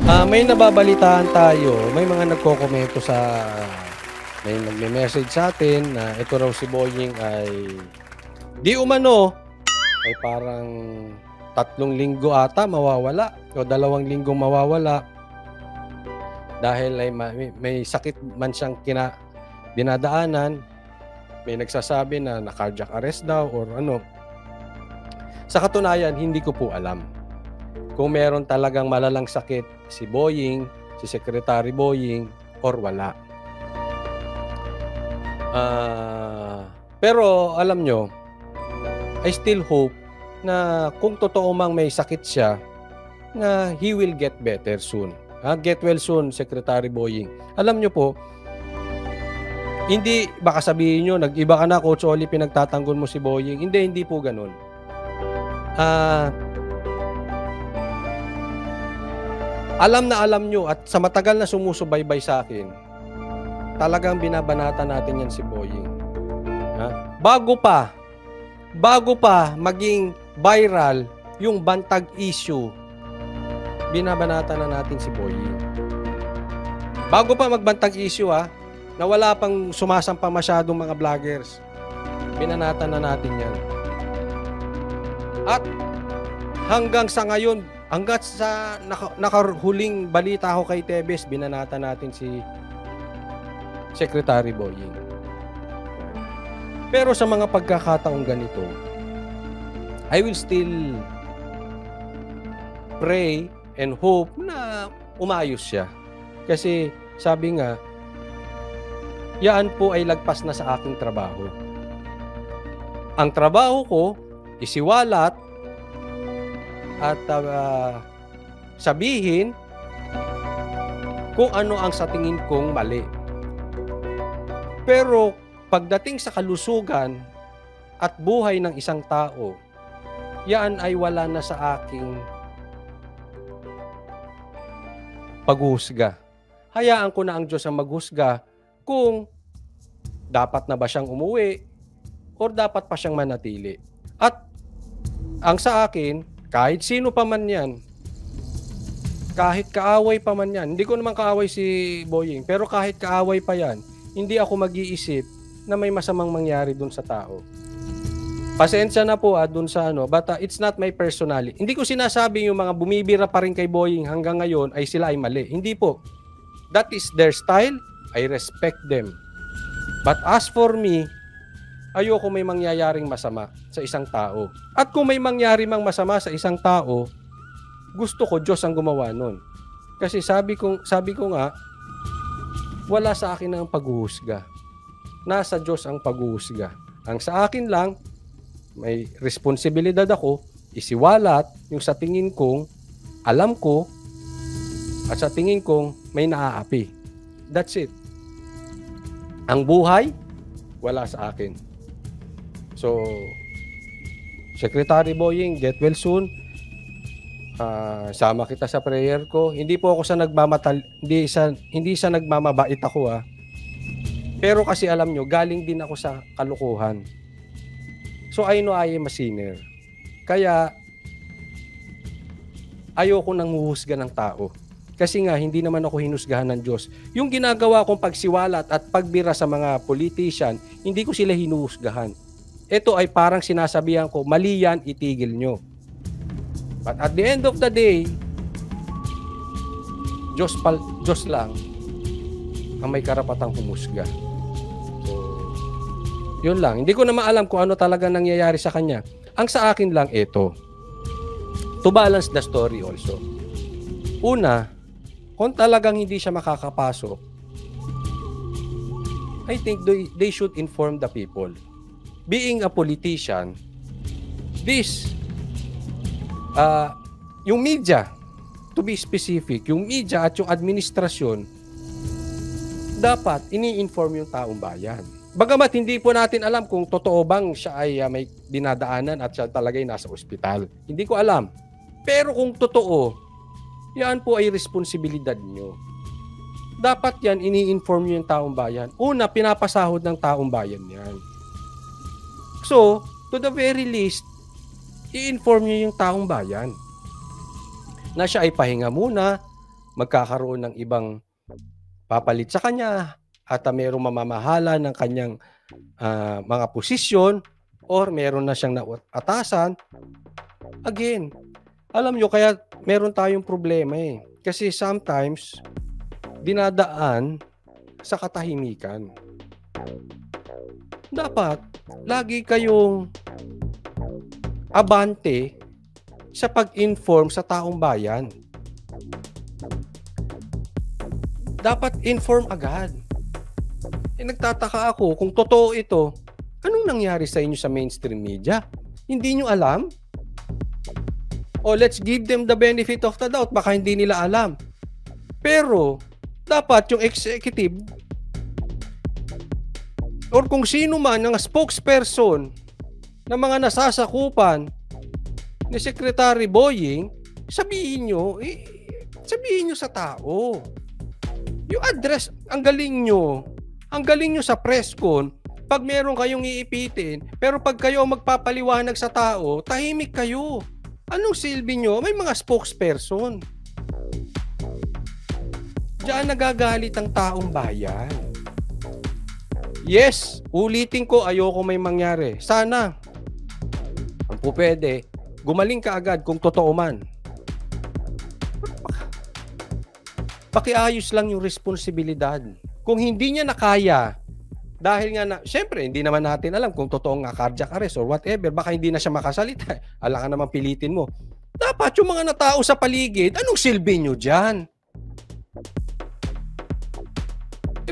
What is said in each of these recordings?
May nababalitaan tayo, may mga nagkokomento sa may nagme-message sa atin na ito raw si Boying ay di umano ay parang 3 linggo ata mawawala o 2 linggong mawawala dahil ay may sakit man siyang dinadaanan. May nagsasabi na cardiac arrest daw or ano. Sa katunayan, hindi ko po alam kung meron talagang malalang sakit si Boying, si Secretary Boying, or wala. Pero alam nyo, I still hope na kung totoo mang may sakit siya, na he will get better soon. Get well soon, Secretary Boying. Alam nyo po, hindi, baka sabihin nyo, nag-iba ka na, Coach Oli, pinagtatanggol mo si Boying. Hindi po ganun. Alam nyo at sa matagal na sumusubaybay sa akin, talagang binabanatan natin yan si Boying. Bago pa maging viral yung bantag issue, binabanatan na natin si Boying. Bago pa magbantag issue na wala pang sumasampa masyadong mga vloggers, binanatan na natin yan. At hanggang sa ngayon, hanggat sa nakahuling balita ko kay Tebes, binanata natin si Secretary Boying. Pero sa mga pagkakataong ganito, I will still pray and hope na umayos siya. Kasi sabi nga, yan po ay lagpas na sa aking trabaho. Ang trabaho ko, isiwalat at sabihin kung ano ang sa tingin kong mali. Pero pagdating sa kalusugan at buhay ng isang tao, yan ay wala na sa aking paghuhusga. Hayaan ko na ang Diyos ang maghusga kung dapat na ba siyang umuwi or dapat pa siyang manatili. At ang sa akin, kahit sino pa man yan, kahit kaaway pa man yan, hindi ko naman kaaway si Boying, pero kahit kaaway pa yan, hindi ako mag-iisip na may masamang mangyari dun sa tao. Pasensya na po dun sa but it's not my personality. Hindi ko sinasabi yung mga bumibira pa rin kay Boying hanggang ngayon ay sila ay mali. Hindi po. That is their style. I respect them. But as for me, ayoko may mangyayaring masama sa isang tao. At kung may mangyari mang masama sa isang tao, gusto ko Diyos ang gumawa nun. Kasi sabi ko nga, wala sa akin ang paghuhusga. Nasa Diyos ang paghuhusga. Ang sa akin lang, may responsibilidad ako, isiwalat yung sa tingin kong alam ko at sa tingin kong may naaapi. That's it. Ang buhay, wala sa akin. So, Secretary Boying, get well soon. Sama kita sa prayer ko. Hindi po ako hindi sa nagmamabait ako Pero kasi alam nyo, galing din ako sa kalukuhan. So I know I am a sinner. Kaya ayoko nang huhusga ng tao. Kasi nga, hindi naman ako hinusgahan ng Diyos. Yung ginagawa kong pagsiwalat at pagbira sa mga politician, hindi ko sila hinuhusgahan. Ito ay parang sinasabihan ko, mali yan, itigil nyo. But at the end of the day, Diyos lang ang may karapatang humusga. So, yun lang. Hindi ko na maalam kung ano talaga nangyayari sa kanya. Ang sa akin lang ito, to balance the story also. Una, kung talagang hindi siya makakapasok, I think they should inform the people. Being a politician, yung media, to be specific, yung media at yung administrasyon, dapat ini-inform yung taong bayan. Bagamat hindi po natin alam kung totoo bang siya ay may dinadaanan at siya talaga'y nasa ospital. Hindi ko alam. Pero kung totoo, yan po ay responsibilidad nyo. Dapat yan, ini-inform nyo yung taong bayan. Una, pinapasahod ng taong bayan yan. So, to the very least, i-inform nyo yung taong bayan na siya ay pahinga muna, magkakaroon ng ibang papalit sa kanya at mayroong mamamahala ng kanyang mga posisyon or meron na siyang naatasan. Again, alam nyo, kaya meron tayong problema eh. Kasi sometimes, dinadaan sa katahimikan. Dapat, lagi kayong abante sa pag-inform sa taong bayan. Dapat inform agad. Nagtataka ako kung totoo ito, anong nangyari sa inyo sa mainstream media? Hindi nyo alam? O let's give them the benefit of the doubt, baka hindi nila alam. Pero, dapat yung executive or kung sino man ang spokesperson ng mga nasasakupan ni Secretary Boying, sabihin nyo sa tao. Yung address, ang galing nyo sa press con, pag meron kayong iipitin, pero pag kayo magpapaliwanag sa tao, tahimik kayo. Anong silbi nyo? May mga spokesperson. Diyan nagagalit ang taong bayan. Yes, ulitin ko, ayoko may mangyari. Sana, kung po pwede, gumaling ka agad kung totoo man. Pakiayos lang yung responsibilidad. Kung hindi niya nakaya, dahil nga syempre, hindi naman natin alam kung totoong cardiac arrest or whatever, baka hindi na siya makasalita. Alam ka naman pilitin mo. Dapat yung mga natao sa paligid, anong silbi nyo dyan?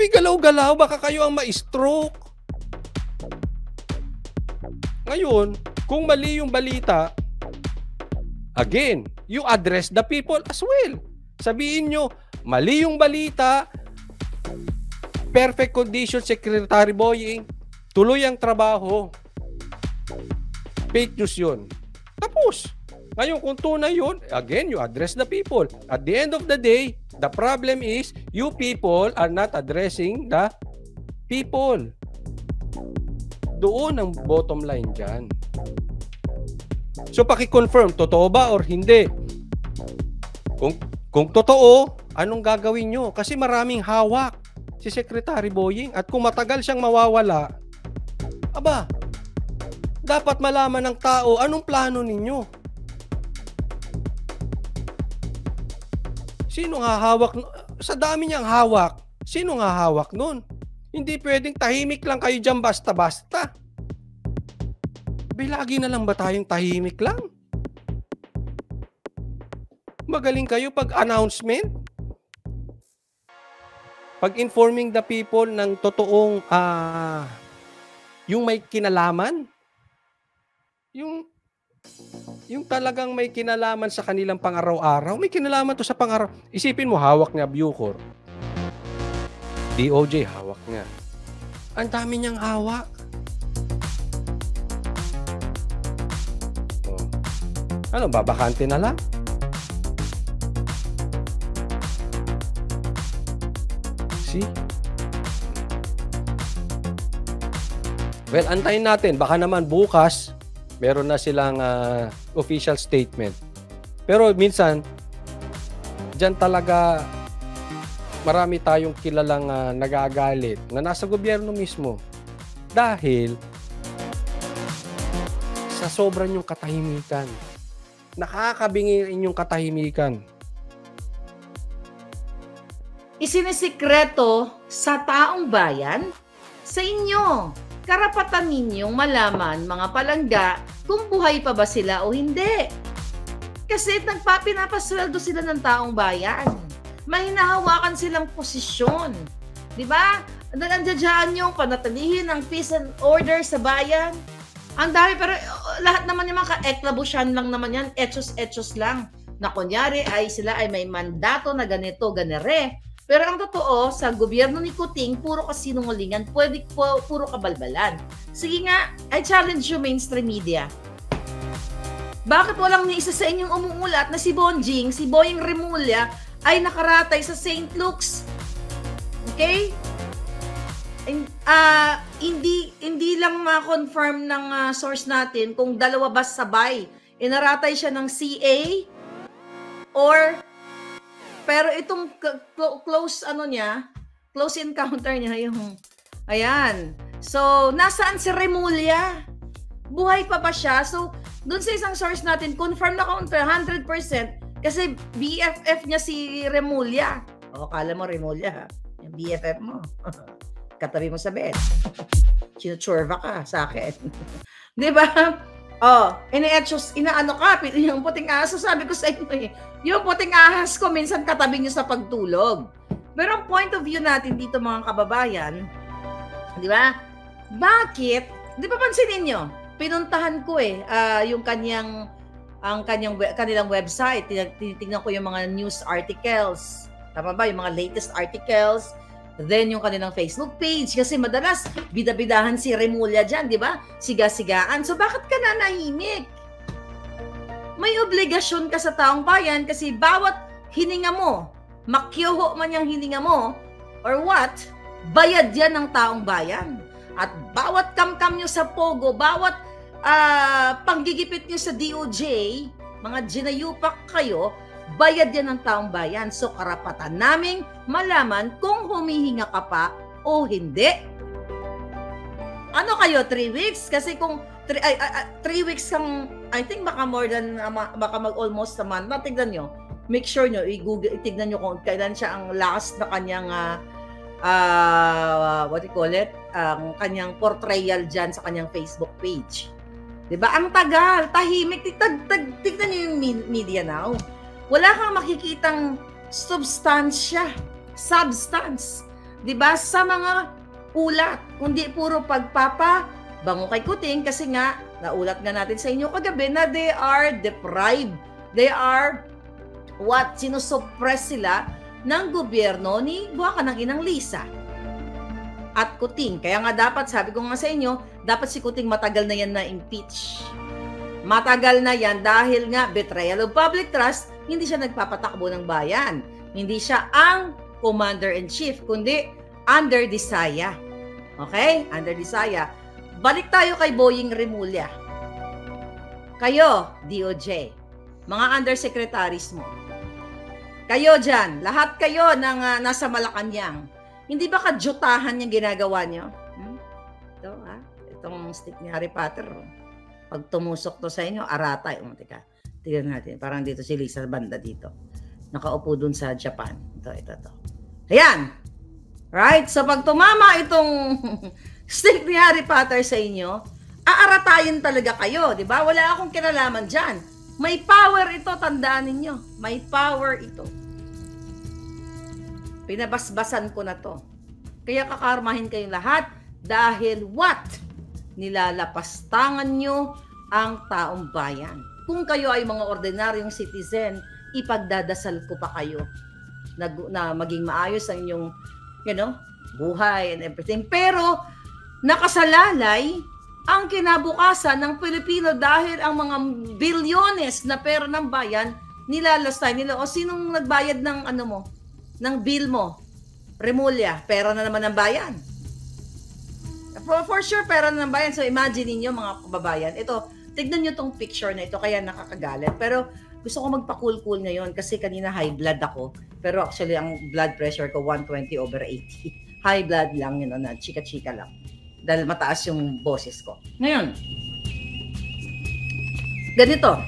Galaw-galaw, baka kayo ang ma-stroke. Ngayon, kung mali yung balita, again, you address the people as well. Sabihin nyo, mali yung balita, perfect condition, Secretary Boying, tuloy ang trabaho. Fake news yun. Tapos, ngayon kung tunay yun, again, you address the people. At the end of the day, the problem is, you people are not addressing the people. Doon ang bottom line dyan. So, paki-confirm, totoo ba or hindi? Kung totoo, anong gagawin nyo? Kasi maraming hawak si Secretary Boying at kung matagal siyang mawawala, aba, dapat malaman ng tao anong plano ninyo. Sino hahawak? Sa dami niyang hawak, sino hahawak nun? Hindi pwedeng tahimik lang kayo dyan basta-basta. Lagi na lang ba tayong tahimik lang? Magaling kayo pag announcement? Pag informing the people ng totoong yung may kinalaman? Yung talagang may kinalaman sa kanilang pang-araw-araw, may kinalaman to sa pang-araw. Isipin mo, hawak niya Bucor. DOJ, hawak niya. Ang dami niyang hawak. Oh. Ano, babakante na lang? See? Well, antayin natin. Baka naman bukas, meron na silang official statement. Pero minsan, dyan talaga marami tayong kilalang nagagalit na nasa gobyerno mismo. Dahil sa sobrang yung katahimikan. Nakakabingi inyong katahimikan. Isinisikreto sa taong bayan, sa inyo. Karapatan ninyong malaman, mga palangga, kung buhay pa ba sila o hindi. Kasi pinapasweldo sila ng taong bayan. May hinahawakan silang posisyon. Di ba? Nandiyadyaan yung panatilihin ng peace and order sa bayan. Ang dami, pero lahat naman yung mga ka-eklabusyan lang naman yan, etchos-etchos lang. Na kunyari ay sila ay may mandato na ganito, ganere. Pero ang totoo, sa gobyerno ni Kuting, puro kasinungalingan, puro kabalbalan. Sige nga, I challenge you mainstream media. Bakit walang ni isa sa inyong umuulat na si Bonjing, si Boying Remulla, ay nakaratay sa St. Luke's? Okay? Hindi lang ma-confirm ng source natin kung dalawa ba sabay. Inaratay siya ng CA or Pero itong close ano niya, close encounter niya yung ayan. So, nasaan si Remulla? Buhay pa ba siya? So, dun sa isang source natin, confirm na 100% kasi BFF niya si Remulla. O, kala mo Remulla, yung BFF mo. Katabi mo sa bed. Chinuchorva ka sa akin. Di ba? Oh, inaano ka, yung puting ahas. So sabi ko sa inyo yung puting ahas ko minsan katabi nyo sa pagtulog. Pero ang point of view natin dito mga kababayan, di ba? Bakit? Di ba pansinin nyo? Pinuntahan ko yung kanilang website. Tinitingnan ko yung mga news articles. Tama ba? Yung mga latest articles. Then, yung kanilang Facebook page. Kasi madalas, bida-bidahan si Remulla dyan, di ba? Siga-sigaan. So, bakit ka nanahimik? May obligasyon ka sa taong bayan kasi bawat hininga mo, makyoho man yung hininga mo, or what, bayad yan ng taong bayan. At bawat kamkam nyo sa Pogo, bawat panggigipit nyo sa DOJ, mga ginayupak kayo, bayad yan ng taong bayan. So, karapatan naming malaman kung humihinga ka pa o hindi. Ano kayo, 3 weeks? Kasi kung 3 weeks kang, I think baka more than, baka almost a month. Tignan nyo. Make sure nyo, itignan nyo kung kailan siya ang last na kanyang, what do you call it? Ang kanyang portrayal dyan sa kanyang Facebook page. Diba? Ang tagal, tahimik. Tignan nyo yung media now. Wala kang makikitang substance, 'di ba? Sa mga ulat, kundi puro bango kay kuting kasi nga naulat nga natin sa inyo kagabi na they are deprived. They are sinusuppress sila ng gobyerno ni buwaka ng Inang Lisa. At Kuting, kaya nga dapat, sabi ko nga sa inyo, dapat si Kuting matagal na yan na impeach. Matagal na yan dahil nga betrayal of public trust, hindi siya nagpapatakbo ng bayan. Hindi siya ang commander-in-chief, kundi under Disaya. Okay? Under Disaya. Balik tayo kay Boying Remulla. Kayo, DOJ, mga undersecretaries mo, kayo dyan, lahat kayo ng nasa Malacanang, hindi ba kadyutahan yung ginagawa nyo? Ito, itong stick ni Harry Potter, pag tumusok to sa inyo, aratay. Teka, tignan natin. Parang dito si Lisa banda dito. Nakaupo dun sa Japan. Ito. Ayan! Right? So pag tumama itong stick ni Harry Potter sa inyo, aaratayin talaga kayo. Di ba? Wala akong kinalaman dyan. May power ito, tandaan ninyo. May power ito. Pinabasbasan ko na to. Kaya kakarmahin kayong lahat dahil what? Nilalapastangan nyo ang taong bayan. Kung kayo ay mga ordinaryong citizen, ipagdadasal ko pa kayo na maging maayos ang inyong, buhay and everything. Pero, nakasalalay ang kinabukasan ng Pilipino dahil ang mga bilyones na pera ng bayan, nilalastay nila. O sinong nagbayad ng ng bill mo? Remulla, pera na naman ng bayan. For sure, pera ng bayan. So, imagine niyo mga kababayan. Ito, tignan nyo tong picture na ito, kaya nakakagalit. Pero, gusto ko magpa-cool-cool ngayon kasi kanina high blood ako. Pero actually, ang blood pressure ko, 120/80. High blood lang, na chika-chika lang. Dahil mataas yung boses ko. Ngayon, ganito.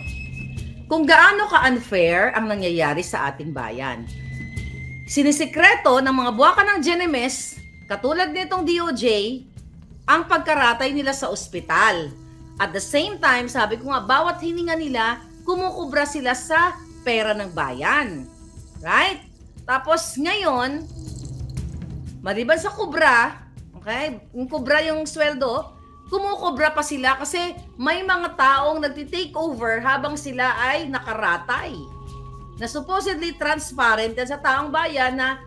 Kung gaano ka-unfair ang nangyayari sa ating bayan. Sinisikreto ng mga buwaka ng GNMS, katulad nitong DOJ, ang pagkaratay nila sa ospital. At the same time, sabi ko nga, bawat hininga nila, kumukubra sila sa pera ng bayan. Right? Tapos ngayon, maliban sa kubra, okay, yung kubra yung sweldo, kumukubra pa sila kasi may mga taong nagti-take over habang sila ay nakaratay. Na supposedly transparent sa taong bayan na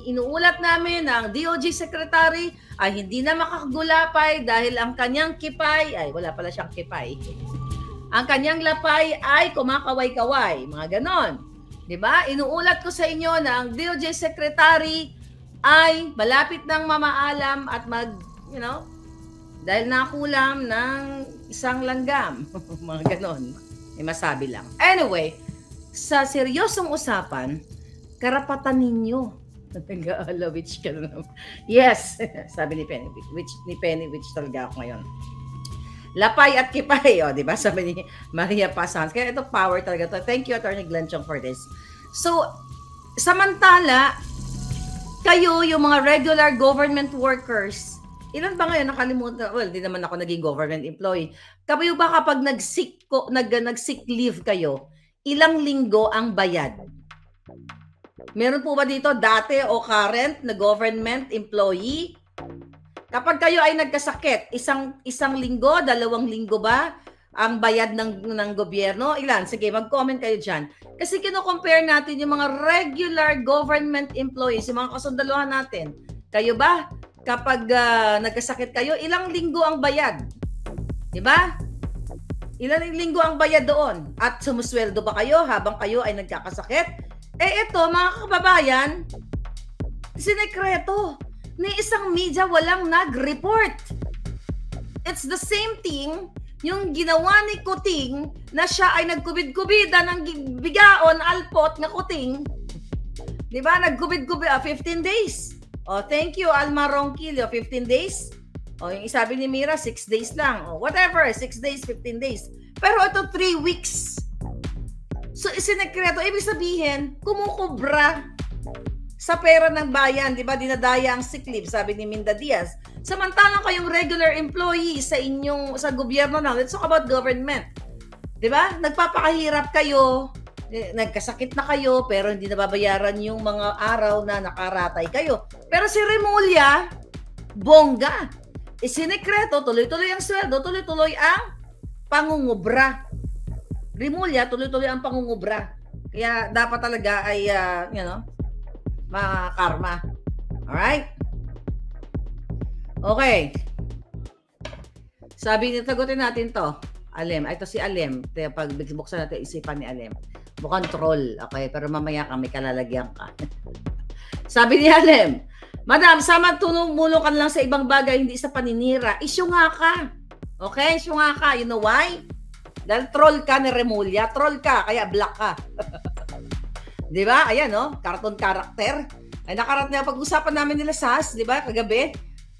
inuulat namin na ang DOJ Secretary ay hindi na makakagulapay dahil ang kanyang kipay, wala pala siyang kipay. Ang kanyang lapay ay kumakaway-kaway. Mga ganon. Diba? Inuulat ko sa inyo na ang DOJ Secretary ay malapit ng mamaalam at dahil nakulam ng isang langgam. Mga ganon. May masabi lang. Anyway, sa seryosong usapan, karapatan ninyo. Nag-alawitch ka na naman. Yes, sabi ni Penny Witch talaga ako ngayon. Lapay at kipay, di ba? Sabi ni Maria Pasans. Kaya ito, power talaga to. Thank you, Attorney Glenn Chong, for this. So, samantala, kayo, yung mga regular government workers, ilan ba ngayon nakalimutan? Well, di naman ako naging government employee. Kayo ba kapag nag-sick leave kayo, ilang linggo ang bayad? Meron po ba dito dati o current na government employee? Kapag kayo ay nagkasakit, isang linggo, 2 linggo ba ang bayad ng gobyerno? Ilan? Sige, mag-comment kayo dyan. Kasi kino-compare natin yung mga regular government employees, yung mga kasundaluhan natin. Kayo ba? Kapag nagkasakit kayo, ilang linggo ang bayad? Diba? Ilang linggo ang bayad doon? At sumusweldo ba kayo habang kayo ay nagkakasakit? Ito, mga kababayan, sinekreto. Ni isang media walang nag-report. It's the same thing yung ginawa ni Kuting na siya ay nagkubid-kubida ng bigaon, alpot na Kuting. Di ba? Nagkubid-kubid, 15 days. Thank you, Alma Ronquillo, 15 days. Yung sabi ni Mira, 6 days lang. Whatever, 6 days, 15 days. Pero ito, 3 weeks. So, isinekreto. Ibig sabihin, kumukubra sa pera ng bayan, di ba? Dinadaya ang sick leave, sabi ni Minda Diaz. Samantalang kayong regular employee sa gobyerno na, let's talk about government. Di ba? Nagpapakahirap kayo, nagkasakit na kayo, pero hindi nababayaran yung mga araw na nakaratay kayo. Pero si Remulla, bongga. Isinekreto, tuloy-tuloy ang sweldo, tuloy-tuloy ang pangungubra. Remulla, tuloy-tuloy ang pangungubra. Kaya dapat talaga ay, karma. Alright? Okay. Sabi niyo, tagutin natin to. Alem. Ito si Alem. Pag buksan natin isipan ni Alem. Mukhang troll. Okay, pero mamaya may kalalagyan ka. Sabi ni Alem, Madam, sama tumulong ka lang sa ibang bagay, hindi sa paninira. Issue nga ka. Okay? Issue nga ka. You know why? Dahil troll ka ni Remulla. Troll ka, kaya black ka. Di ba? Ayan, cartoon character. Ay nakarat na pag-usapan namin nila SAS, di ba? Kagabi,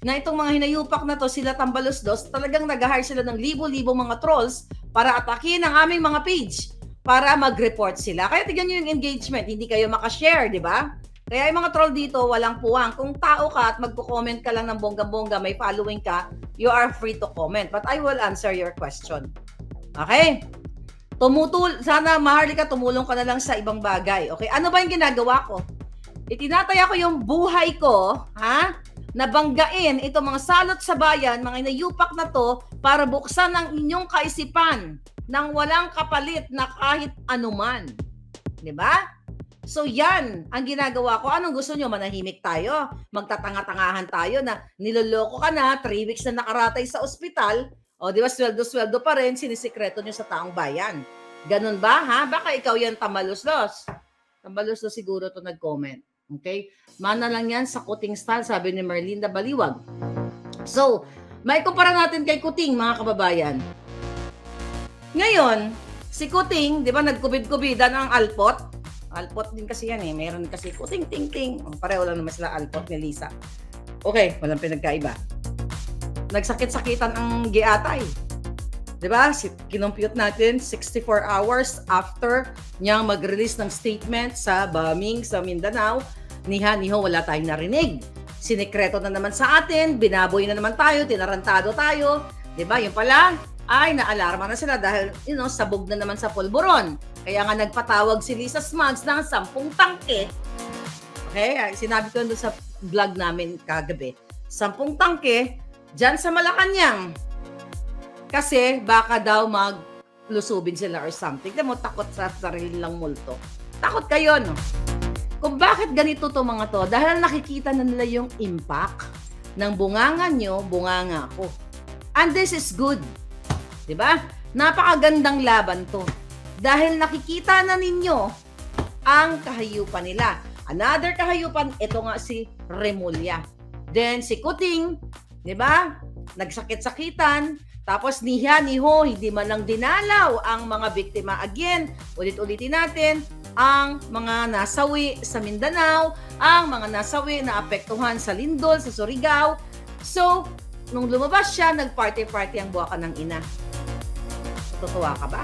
na itong mga hinayupak na to, sila Tambalusdos, talagang nag-hire sila ng libo-libo mga trolls para atakin ang aming mga page para mag-report sila. Kaya tignan nyo yung engagement, hindi kayo makashare, di ba? Kaya yung mga troll dito, walang puwang. Kung tao ka at magko-comment ka lang ng bongga-bongga, may following ka, you are free to comment. But I will answer your question. Okay? Sana, Maharlika, tumulong ka na lang sa ibang bagay. Okay? Ano ba yung ginagawa ko? Itinataya ko yung buhay ko, nabanggain itong mga salot sa bayan, mga inayupak na to, para buksan ang inyong kaisipan ng walang kapalit na kahit anuman. Diba? So yan ang ginagawa ko. Anong gusto nyo? Manahimik tayo? Magtatanga-tangahan tayo na niloloko ka na, 3 weeks na nakaratay sa ospital, di ba, sweldo-sweldo pa rin, sinisikreto nyo sa taong bayan. Ganun ba, Baka ikaw yan, Tambalusdos. Tambalusdos siguro to nag-comment. Okay? Mana lang yan sa Kuting style, sabi ni Merlinda Baliwag. So, may kumpara natin kay Kuting, mga kababayan. Ngayon, si Kuting, di ba, nagkubid-kubidan ang alpot. Alpot din kasi yan Meron kasi Kuting, ting-ting. Pareho lang naman sila alpot ni Lisa. Okay, walang pinagkaiba. Nagsakit-sakitan ang giatay. Diba? Kinompute natin 64 hours after niyang mag-release ng statement sa bombing sa Mindanao. Niha-niho, wala tayong narinig. Sinikreto na naman sa atin, binaboy na naman tayo, tinarantado tayo. Diba? Yung pala, ay naalarma na sila dahil, sabog na naman sa pulburon. Kaya nga nagpatawag si Lisa Smugs ng 10 tangke. Okay? Sinabi ko doon sa vlog namin kagabi. 10 tangke, dyan sa Malacanang. Kasi baka daw maglusubin sila or something. Tignan mo, takot sa sarili lang multo. Takot kayo, no? Kung bakit ganito to mga to, dahil nakikita na nila yung impact ng bunganga nyo, bunganga ko. And this is good. Diba? Napakagandang laban to. Dahil nakikita na ninyo ang kahayupan nila. Another kahayupan, ito nga si Remulla. Then si Kuting, diba? Nagsakit-sakitan, Tapos niya, niho, hindi man lang dinalaw ang mga biktima. Again, ulit-ulitin natin, ang mga nasawi sa Mindanao, ang mga nasawi na apektuhan sa Lindol, sa Surigao. So, nung lumabas siya, nag-party-party ang buwakan ng ina. Tutuwa ka ba?